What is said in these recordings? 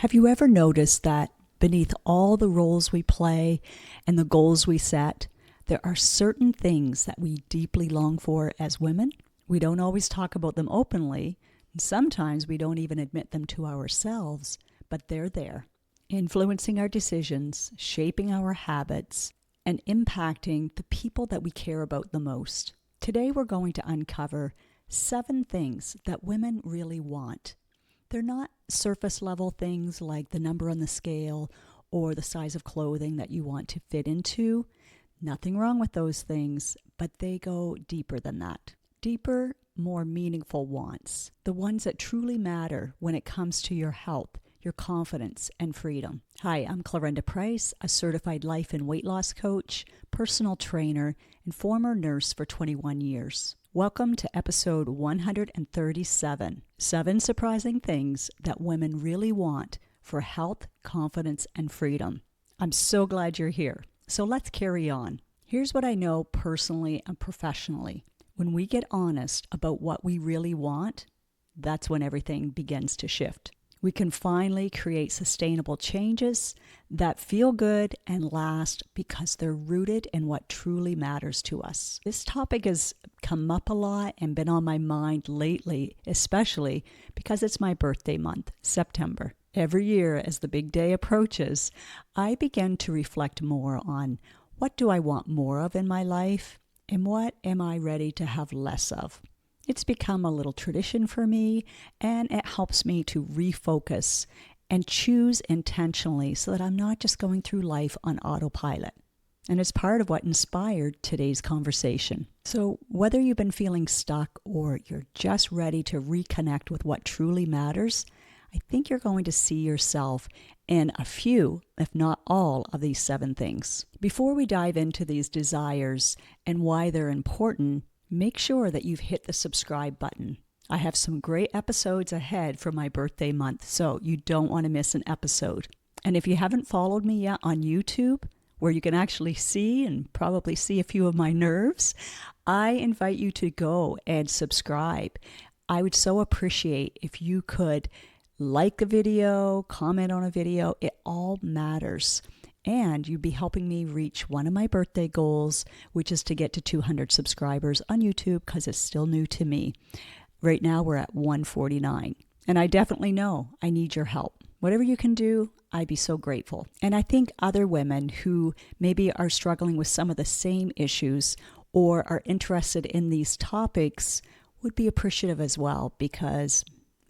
Have you ever noticed that beneath all the roles we play and the goals we set, there are certain things that we deeply long for as women? We don't always talk about them openly, and sometimes we don't even admit them to ourselves, but they're there, influencing our decisions, shaping our habits, and impacting the people that we care about the most. Today we're going to uncover 7 things that women really want. They're not surface level things like the number on the scale or the size of clothing that you want to fit into. Nothing wrong with those things, but they go deeper than that. Deeper, more meaningful wants. The ones that truly matter when it comes to your health, your confidence, and freedom. Hi, I'm Clarenda Price, a certified life and weight loss coach, personal trainer, and former nurse for 21 years. Welcome to episode 137, 7 surprising things that women really want for health, confidence, and freedom. I'm so glad you're here. So let's carry on. Here's what I know personally and professionally. When we get honest about what we really want, that's when everything begins to shift. We can finally create sustainable changes that feel good and last because they're rooted in what truly matters to us. This topic has come up a lot and been on my mind lately, especially because it's my birthday month, September. Every year as the big day approaches, I begin to reflect more on what do I want more of in my life and what am I ready to have less of. It's become a little tradition for me, and it helps me to refocus and choose intentionally so that I'm not just going through life on autopilot. And it's part of what inspired today's conversation. So whether you've been feeling stuck or you're just ready to reconnect with what truly matters, I think you're going to see yourself in a few, if not all, of these 7 things. Before we dive into these desires and why they're important, make sure that you've hit the subscribe button. I have some great episodes ahead for my birthday month, so you don't want to miss an episode. And if you haven't followed me yet on YouTube, where you can actually see and probably see a few of my nerves, I invite you to go and subscribe. I would so appreciate if you could like a video, comment on a video. It all matters. And you'd be helping me reach one of my birthday goals, which is to get to 200 subscribers on YouTube because it's still new to me. Right now we're at 149. And I definitely know I need your help. Whatever you can do, I'd be so grateful. And I think other women who maybe are struggling with some of the same issues or are interested in these topics would be appreciative as well, because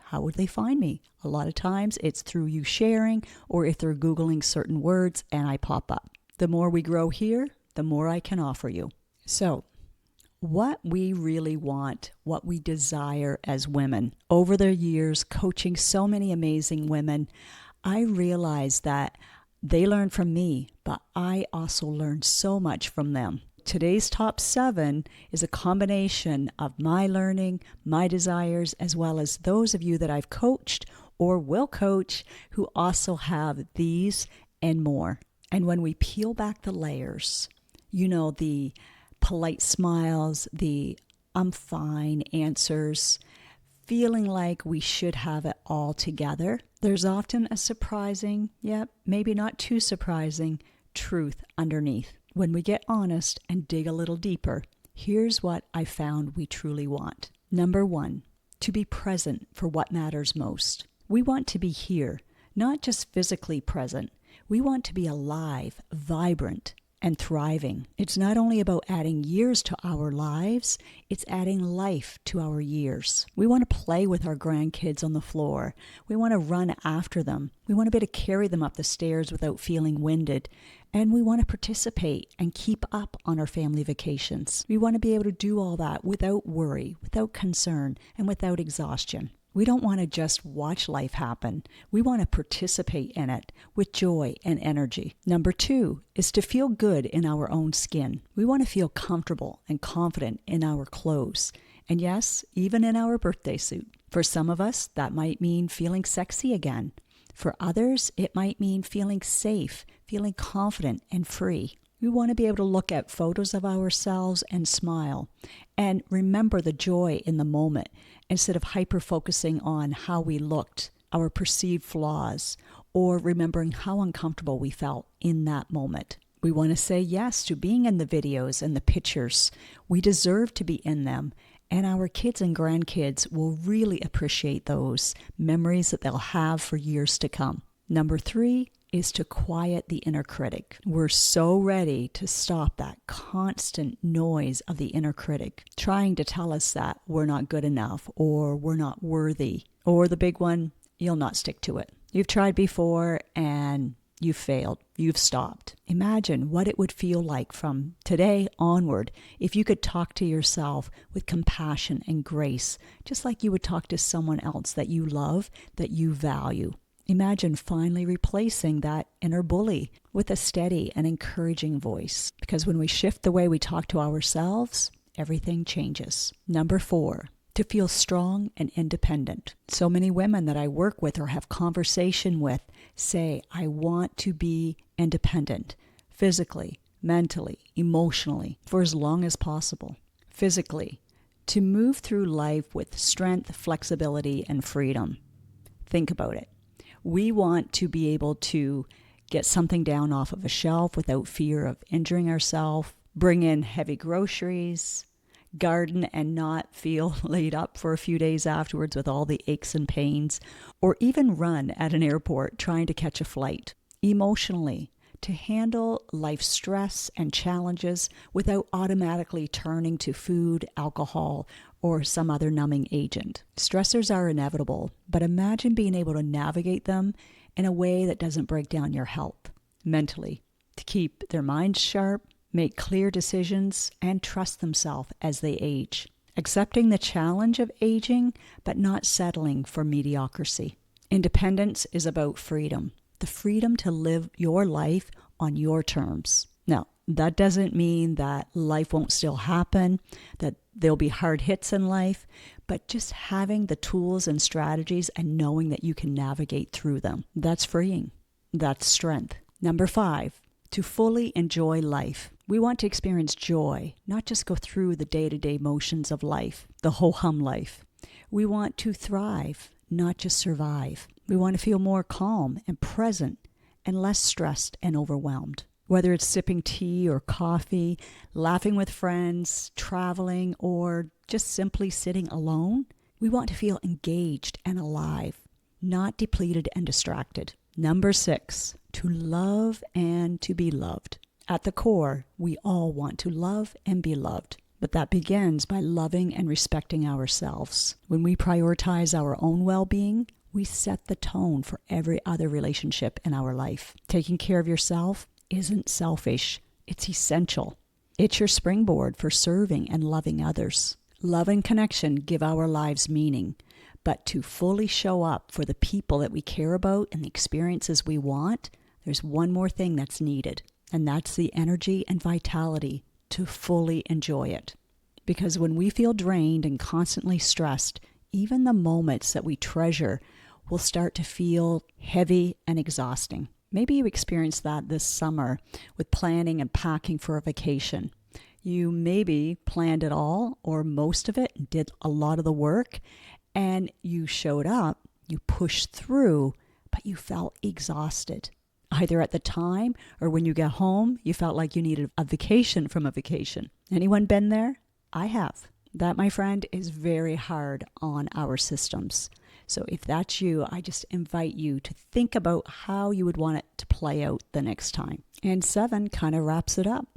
how would they find me? A lot of times it's through you sharing or if they're Googling certain words and I pop up. The more we grow here, the more I can offer you. So, what we really want, what we desire as women. Over the years, coaching so many amazing women, I realized that they learn from me, but I also learn so much from them. Today's top 7 is a combination of my learning, my desires, as well as those of you that I've coached or will coach who also have these and more. And when we peel back the layers, the polite smiles, the I'm fine answers, feeling like we should have it all together, there's often a surprising, maybe not too surprising, truth underneath. When we get honest and dig a little deeper, here's what I found we truly want. Number 1, to be present for what matters most. We want to be here, not just physically present. We want to be alive, vibrant, and thriving. It's not only about adding years to our lives, it's adding life to our years. We want to play with our grandkids on the floor. We want to run after them. We want to be able to carry them up the stairs without feeling winded. And we want to participate and keep up on our family vacations. We want to be able to do all that without worry, without concern, and without exhaustion. We don't want to just watch life happen. We want to participate in it with joy and energy. Number 2 is to feel good in our own skin. We want to feel comfortable and confident in our clothes. And yes, even in our birthday suit. For some of us, that might mean feeling sexy again. For others, it might mean feeling safe, feeling confident and free. We want to be able to look at photos of ourselves and smile and remember the joy in the moment instead of hyper-focusing on how we looked, our perceived flaws, or remembering how uncomfortable we felt in that moment. We want to say yes to being in the videos and the pictures. We deserve to be in them, and our kids and grandkids will really appreciate those memories that they'll have for years to come. Number 3 is to quiet the inner critic. We're so ready to stop that constant noise of the inner critic, trying to tell us that we're not good enough, or we're not worthy, or the big one, you'll not stick to it. You've tried before and you've failed. You've stopped. Imagine what it would feel like from today onward if you could talk to yourself with compassion and grace, just like you would talk to someone else that you love, that you value. Imagine finally replacing that inner bully with a steady and encouraging voice. Because when we shift the way we talk to ourselves, everything changes. Number 4, to feel strong and independent. So many women that I work with or have conversation with say, I want to be independent, physically, mentally, emotionally, for as long as possible. Physically, to move through life with strength, flexibility, and freedom. Think about it. We want to be able to get something down off of a shelf without fear of injuring ourselves, bring in heavy groceries, garden and not feel laid up for a few days afterwards with all the aches and pains, or even run at an airport trying to catch a flight. Emotionally, to handle life's stress and challenges without automatically turning to food, alcohol, or some other numbing agent. Stressors are inevitable, but imagine being able to navigate them in a way that doesn't break down your health. Mentally, to keep their minds sharp, make clear decisions, and trust themselves as they age. Accepting the challenge of aging, but not settling for mediocrity. Independence is about freedom. The freedom to live your life on your terms. Now, that doesn't mean that life won't still happen, that there'll be hard hits in life, but just having the tools and strategies and knowing that you can navigate through them. That's freeing. That's strength. Number 5, to fully enjoy life. We want to experience joy, not just go through the day-to-day motions of life, the ho-hum life. We want to thrive, not just survive. We want to feel more calm and present and less stressed and overwhelmed. Whether it's sipping tea or coffee, laughing with friends, traveling, or just simply sitting alone, we want to feel engaged and alive, not depleted and distracted. Number 6, to love and to be loved. At the core, we all want to love and be loved. But that begins by loving and respecting ourselves. When we prioritize our own well-being, we set the tone for every other relationship in our life. Taking care of yourself isn't selfish, it's essential. It's your springboard for serving and loving others. Love and connection give our lives meaning, but to fully show up for the people that we care about and the experiences we want, there's one more thing that's needed, and that's the energy and vitality to fully enjoy it. Because when we feel drained and constantly stressed, even the moments that we treasure will start to feel heavy and exhausting. Maybe you experienced that this summer with planning and packing for a vacation. You maybe planned it all or most of it, did a lot of the work, and you showed up, you pushed through, but you felt exhausted. Either at the time or when you got home, you felt like you needed a vacation from a vacation. Anyone been there? I have. That, my friend, is very hard on our systems. So if that's you, I just invite you to think about how you would want it to play out the next time. And 7 kind of wraps it up.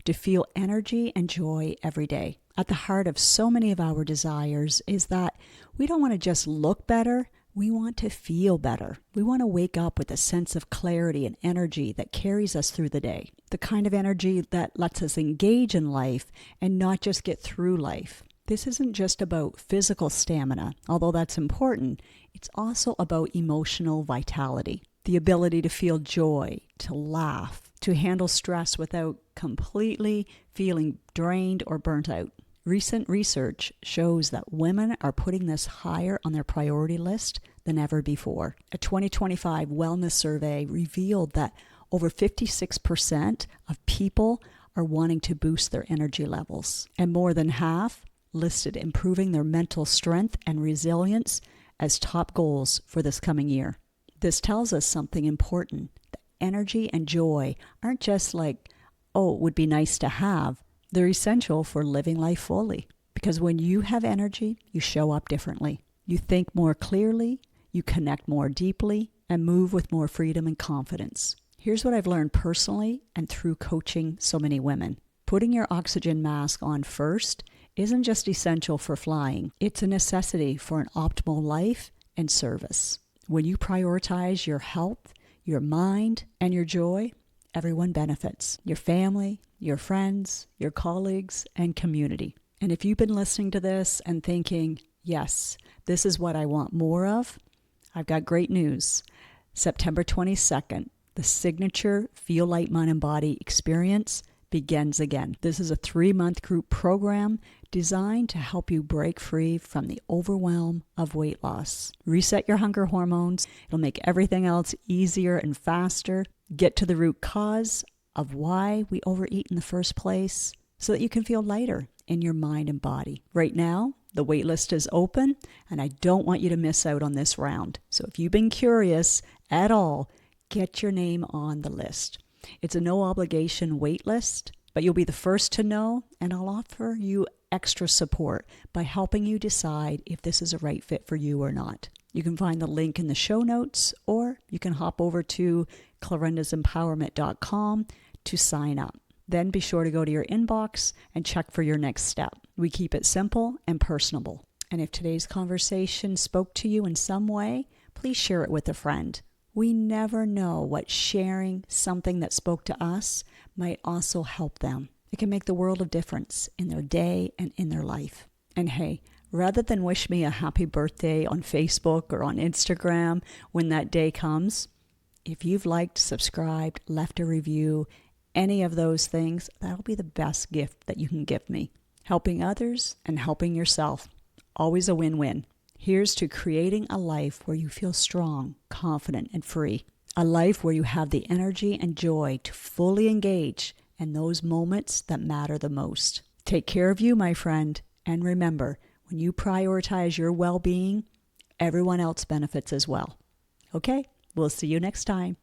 To feel energy and joy every day. At the heart of so many of our desires is that we don't want to just look better, we want to feel better. We want to wake up with a sense of clarity and energy that carries us through the day. The kind of energy that lets us engage in life and not just get through life. This isn't just about physical stamina, although that's important. It's also about emotional vitality, the ability to feel joy, to laugh, to handle stress without completely feeling drained or burnt out. Recent research shows that women are putting this higher on their priority list than ever before. A 2025 wellness survey revealed that over 56% of people are wanting to boost their energy levels, and more than half listed improving their mental strength and resilience as top goals for this coming year. This tells us something important. The energy and joy aren't just like, oh, it would be nice to have. They're essential for living life fully. Because when you have energy, you show up differently. You think more clearly, you connect more deeply, and move with more freedom and confidence. Here's what I've learned personally and through coaching so many women. Putting your oxygen mask on first isn't just essential for flying. It's a necessity for an optimal life and service. When you prioritize your health, your mind, and your joy, everyone benefits. Your family, your friends, your colleagues, and community. And if you've been listening to this and thinking, yes, this is what I want more of, I've got great news. September 22nd, the signature Feel Light, Mind, and Body experience begins again. This is a 3-month group program designed to help you break free from the overwhelm of weight loss. Reset your hunger hormones. It'll make everything else easier and faster. Get to the root cause of why we overeat in the first place so that you can feel lighter in your mind and body. Right now, the wait list is open, and I don't want you to miss out on this round. So if you've been curious at all, get your name on the list. It's a no obligation wait list, but you'll be the first to know, and I'll offer you extra support by helping you decide if this is a right fit for you or not. You can find the link in the show notes, or you can hop over to clarindasempowerment.com to sign up. Then be sure to go to your inbox and check for your next step. We keep it simple and personable. And if today's conversation spoke to you in some way, please share it with a friend. We never know what sharing something that spoke to us might also help them. It can make the world of difference in their day and in their life. And hey, rather than wish me a happy birthday on Facebook or on Instagram when that day comes, if you've liked, subscribed, left a review, any of those things, that'll be the best gift that you can give me. Helping others and helping yourself. Always a win-win. Here's to creating a life where you feel strong, confident, and free. A life where you have the energy and joy to fully engage in those moments that matter the most. Take care of you, my friend, and remember, when you prioritize your well-being, everyone else benefits as well. Okay, we'll see you next time.